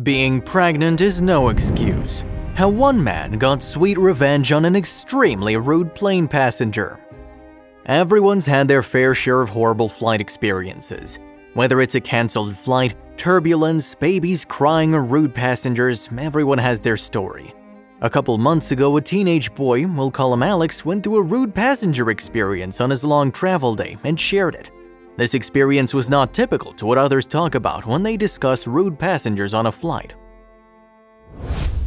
Being pregnant is no excuse. How one man got sweet revenge on an extremely rude plane passenger. Everyone's had their fair share of horrible flight experiences. Whether it's a cancelled flight, turbulence, babies crying, or rude passengers, everyone has their story. A couple months ago, a teenage boy, we'll call him Alex, went through a rude passenger experience on his long travel day and shared it. This experience was not typical to what others talk about when they discuss rude passengers on a flight.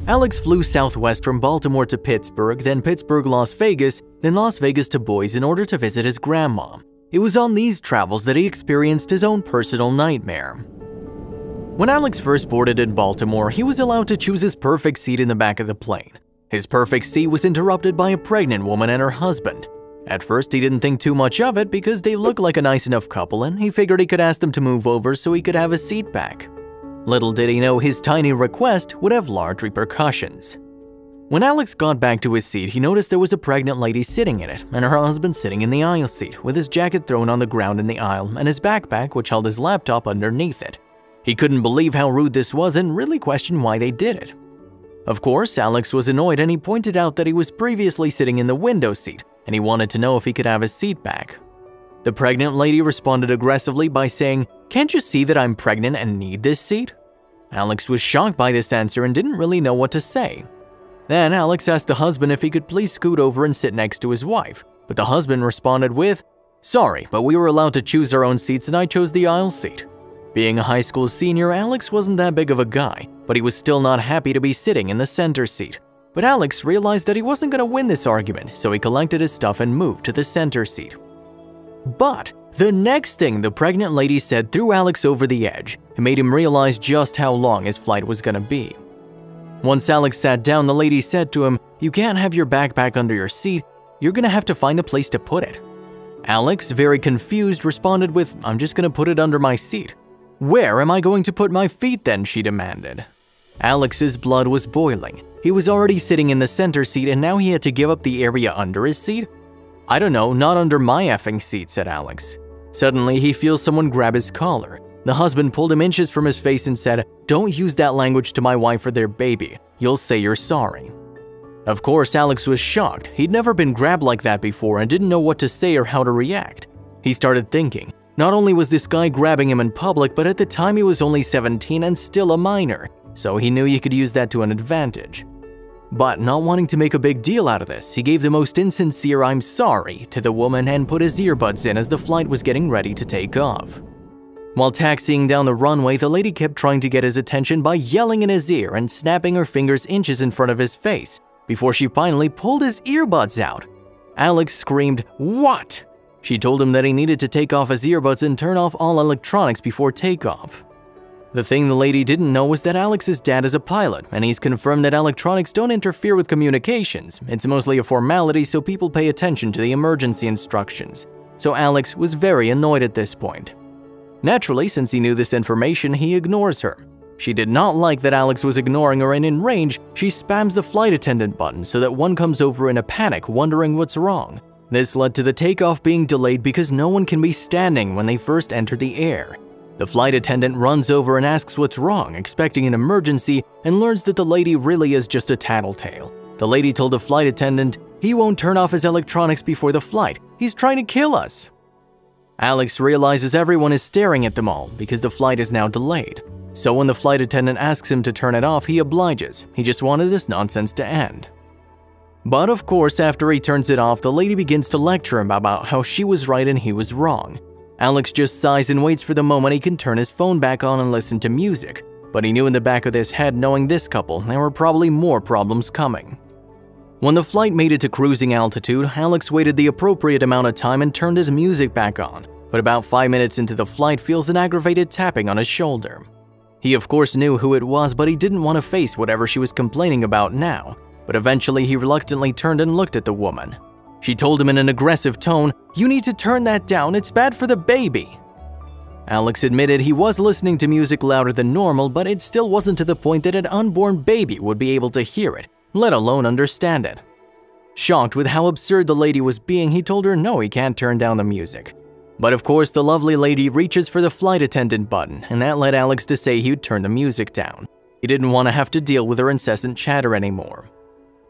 Alex flew southwest from Baltimore to Pittsburgh, then Pittsburgh, Las Vegas, then Las Vegas to Boise in order to visit his grandma. It was on these travels that he experienced his own personal nightmare. When Alex first boarded in Baltimore, he was allowed to choose his perfect seat in the back of the plane. His perfect seat was interrupted by a pregnant woman and her husband. At first, he didn't think too much of it because they looked like a nice enough couple, and he figured he could ask them to move over so he could have his seat back. Little did he know his tiny request would have large repercussions. When Alex got back to his seat, he noticed there was a pregnant lady sitting in it and her husband sitting in the aisle seat with his jacket thrown on the ground in the aisle and his backpack, which held his laptop, underneath it. He couldn't believe how rude this was and really questioned why they did it. Of course, Alex was annoyed and he pointed out that he was previously sitting in the window seat and he wanted to know if he could have his seat back. The pregnant lady responded aggressively by saying, "Can't you see that I'm pregnant and need this seat?" Alex was shocked by this answer and didn't really know what to say. Then Alex asked the husband if he could please scoot over and sit next to his wife, but the husband responded with, "Sorry, but we were allowed to choose our own seats and I chose the aisle seat." Being a high school senior, Alex wasn't that big of a guy, but he was still not happy to be sitting in the center seat. But Alex realized that he wasn't going to win this argument, so he collected his stuff and moved to the center seat. But the next thing the pregnant lady said threw Alex over the edge and made him realize just how long his flight was going to be. Once Alex sat down, the lady said to him, "You can't have your backpack under your seat, you're going to have to find a place to put it." Alex, very confused, responded with, "I'm just going to put it under my seat." "Where am I going to put my feet then?" she demanded. Alex's blood was boiling. He was already sitting in the center seat and now he had to give up the area under his seat? "I don't know, not under my effing seat," said Alex. Suddenly, he feels someone grab his collar. The husband pulled him inches from his face and said, "Don't use that language to my wife or their baby. You'll say you're sorry." Of course, Alex was shocked. He'd never been grabbed like that before and didn't know what to say or how to react. He started thinking, not only was this guy grabbing him in public, but at the time he was only 17 and still a minor, so he knew he could use that to an advantage. But not wanting to make a big deal out of this, he gave the most insincere "I'm sorry" to the woman and put his earbuds in as the flight was getting ready to take off. While taxiing down the runway, the lady kept trying to get his attention by yelling in his ear and snapping her fingers inches in front of his face before she finally pulled his earbuds out. Alex screamed, "What?" She told him that he needed to take off his earbuds and turn off all electronics before takeoff. The thing the lady didn't know was that Alex's dad is a pilot, and he's confirmed that electronics don't interfere with communications. It's mostly a formality so people pay attention to the emergency instructions. So Alex was very annoyed at this point. Naturally, since he knew this information, he ignores her. She did not like that Alex was ignoring her, and in range, she spams the flight attendant button so that one comes over in a panic, wondering what's wrong. This led to the takeoff being delayed because no one can be standing when they first enter the air. The flight attendant runs over and asks what's wrong, expecting an emergency, and learns that the lady really is just a tattletale. The lady told the flight attendant, "He won't turn off his electronics before the flight. He's trying to kill us." Alex realizes everyone is staring at them all because the flight is now delayed. So when the flight attendant asks him to turn it off, he obliges. He just wanted this nonsense to end. But of course, after he turns it off, the lady begins to lecture him about how she was right and he was wrong. Alex just sighs and waits for the moment he can turn his phone back on and listen to music, but he knew in the back of his head, knowing this couple, there were probably more problems coming. When the flight made it to cruising altitude, Alex waited the appropriate amount of time and turned his music back on, but about 5 minutes into the flight feels an aggravated tapping on his shoulder. He of course knew who it was, but he didn't want to face whatever she was complaining about now, but eventually he reluctantly turned and looked at the woman. She told him in an aggressive tone, "You need to turn that down, it's bad for the baby." Alex admitted he was listening to music louder than normal, but it still wasn't to the point that an unborn baby would be able to hear it, let alone understand it. Shocked with how absurd the lady was being, he told her no, he can't turn down the music. But of course, the lovely lady reaches for the flight attendant button, and that led Alex to say he'd turn the music down. He didn't want to have to deal with her incessant chatter anymore.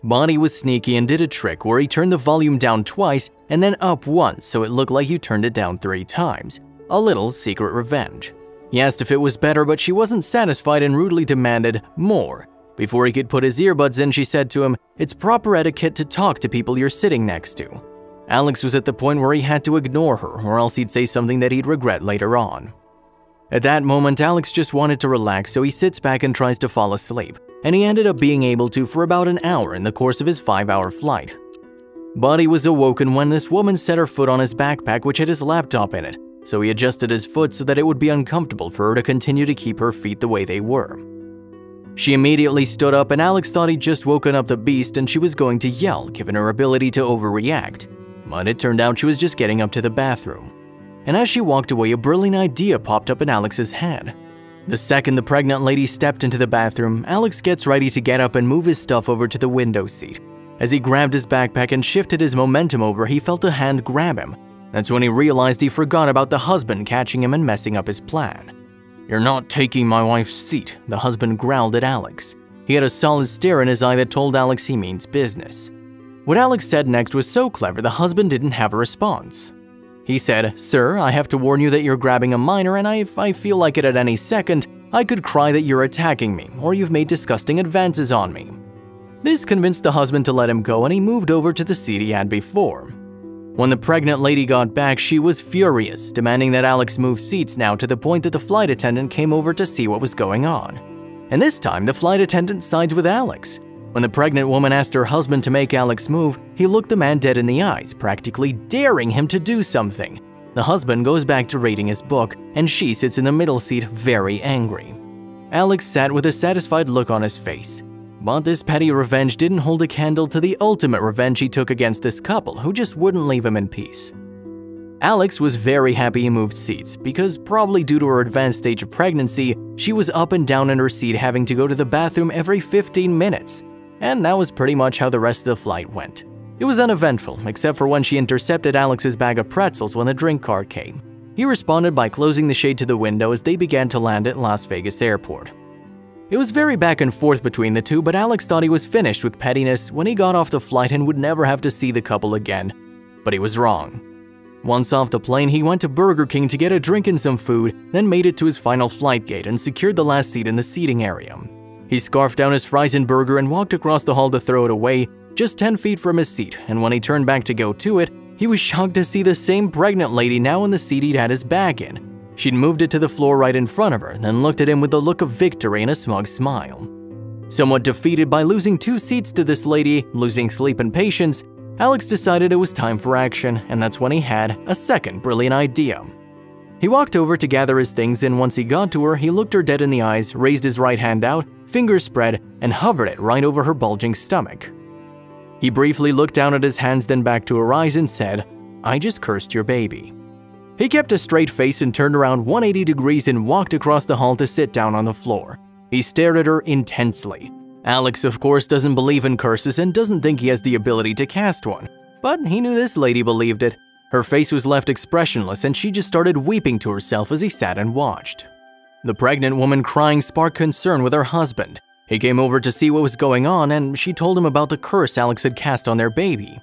Bonnie was sneaky and did a trick where he turned the volume down twice and then up once so it looked like you turned it down 3 times. A little secret revenge. He asked if it was better, but she wasn't satisfied and rudely demanded more. Before he could put his earbuds in, she said to him, "It's proper etiquette to talk to people you're sitting next to." Alex was at the point where he had to ignore her, or else he'd say something that he'd regret later on. At that moment, Alex just wanted to relax, so he sits back and tries to fall asleep, and he ended up being able to for about an hour in the course of his 5-hour flight. Buddy was awoken when this woman set her foot on his backpack, which had his laptop in it, so he adjusted his foot so that it would be uncomfortable for her to continue to keep her feet the way they were. She immediately stood up, and Alex thought he'd just woken up the beast and she was going to yell, given her ability to overreact. But it turned out she was just getting up to the bathroom. And as she walked away, a brilliant idea popped up in Alex's head. The second the pregnant lady stepped into the bathroom, Alex gets ready to get up and move his stuff over to the window seat. As he grabbed his backpack and shifted his momentum over, he felt a hand grab him. That's when he realized he forgot about the husband catching him and messing up his plan. "You're not taking my wife's seat," the husband growled at Alex. He had a solid stare in his eye that told Alex he means business. What Alex said next was so clever the husband didn't have a response. He said, "Sir, I have to warn you that you're grabbing a minor, and if I feel like it at any second, I could cry that you're attacking me or you've made disgusting advances on me." This convinced the husband to let him go, and he moved over to the seat he had before. When the pregnant lady got back, she was furious, demanding that Alex move seats now, to the point that the flight attendant came over to see what was going on. And this time, the flight attendant sides with Alex. When the pregnant woman asked her husband to make Alex move, he looked the man dead in the eyes, practically daring him to do something. The husband goes back to reading his book, and she sits in the middle seat very angry. Alex sat with a satisfied look on his face. But this petty revenge didn't hold a candle to the ultimate revenge he took against this couple who just wouldn't leave him in peace. Alex was very happy he moved seats because, probably due to her advanced stage of pregnancy, she was up and down in her seat having to go to the bathroom every 15 minutes. And that was pretty much how the rest of the flight went. It was uneventful, except for when she intercepted Alex's bag of pretzels when the drink cart came. He responded by closing the shade to the window as they began to land at Las Vegas Airport. It was very back and forth between the two, but Alex thought he was finished with pettiness when he got off the flight and would never have to see the couple again. But he was wrong. Once off the plane, he went to Burger King to get a drink and some food, then made it to his final flight gate and secured the last seat in the seating area. He scarfed down his fries and burger and walked across the hall to throw it away, just 10 feet from his seat, and when he turned back to go to it, he was shocked to see the same pregnant lady now in the seat he'd had his bag in. She'd moved it to the floor right in front of her, then looked at him with a look of victory and a smug smile. Somewhat defeated by losing 2 seats to this lady, losing sleep and patience, Alex decided it was time for action, and that's when he had a second brilliant idea. He walked over to gather his things, and once he got to her, he looked her dead in the eyes, raised his right hand out, fingers spread, and hovered it right over her bulging stomach. He briefly looked down at his hands, then back to her eyes and said, "I just cursed your baby." He kept a straight face and turned around 180 degrees and walked across the hall to sit down on the floor. He stared at her intensely. Alex, of course, doesn't believe in curses and doesn't think he has the ability to cast one, but he knew this lady believed it. Her face was left expressionless, and she just started weeping to herself as he sat and watched. The pregnant woman crying sparked concern with her husband. He came over to see what was going on, and she told him about the curse Alex had cast on their baby.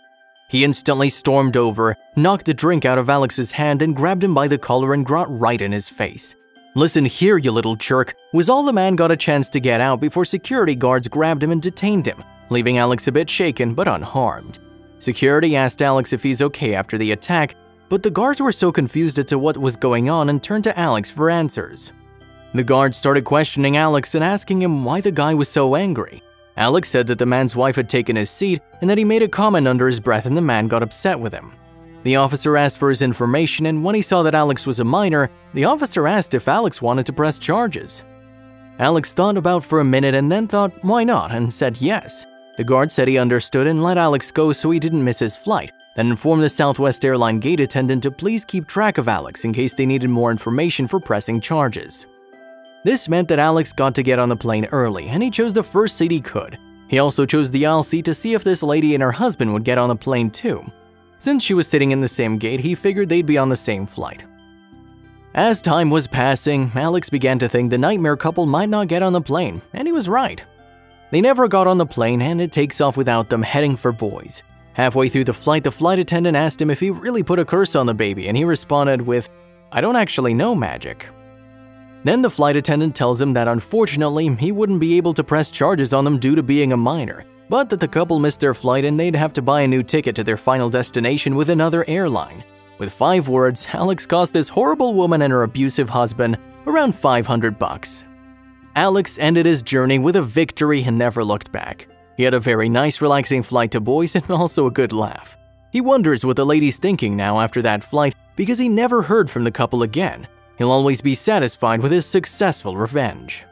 He instantly stormed over, knocked the drink out of Alex's hand, and grabbed him by the collar and got right in his face. "Listen here, you little jerk," was all the man got a chance to get out before security guards grabbed him and detained him, leaving Alex a bit shaken but unharmed. Security asked Alex if he's okay after the attack, but the guards were so confused as to what was going on and turned to Alex for answers. The guards started questioning Alex and asking him why the guy was so angry. Alex said that the man's wife had taken his seat and that he made a comment under his breath and the man got upset with him. The officer asked for his information, and when he saw that Alex was a minor, the officer asked if Alex wanted to press charges. Alex thought about for a minute and then thought why not and said yes. The guard said he understood and let Alex go so he didn't miss his flight, then informed the Southwest airline gate attendant to please keep track of Alex in case they needed more information for pressing charges. This meant that Alex got to get on the plane early, and he chose the first seat he could. He also chose the aisle seat to see if this lady and her husband would get on the plane too. Since she was sitting in the same gate, he figured they'd be on the same flight. As time was passing, Alex began to think the nightmare couple might not get on the plane, and he was right. They never got on the plane, and it takes off without them, heading for Boise. Halfway through the flight attendant asked him if he really put a curse on the baby, and he responded with, "I don't actually know magic." Then the flight attendant tells him that unfortunately he wouldn't be able to press charges on them due to being a minor, but that the couple missed their flight and they'd have to buy a new ticket to their final destination with another airline. With 5 words, Alex cost this horrible woman and her abusive husband around $500. Alex ended his journey with a victory and never looked back. He had a very nice, relaxing flight to Boise and also a good laugh. He wonders what the lady's thinking now after that flight because he never heard from the couple again. He'll always be satisfied with his successful revenge.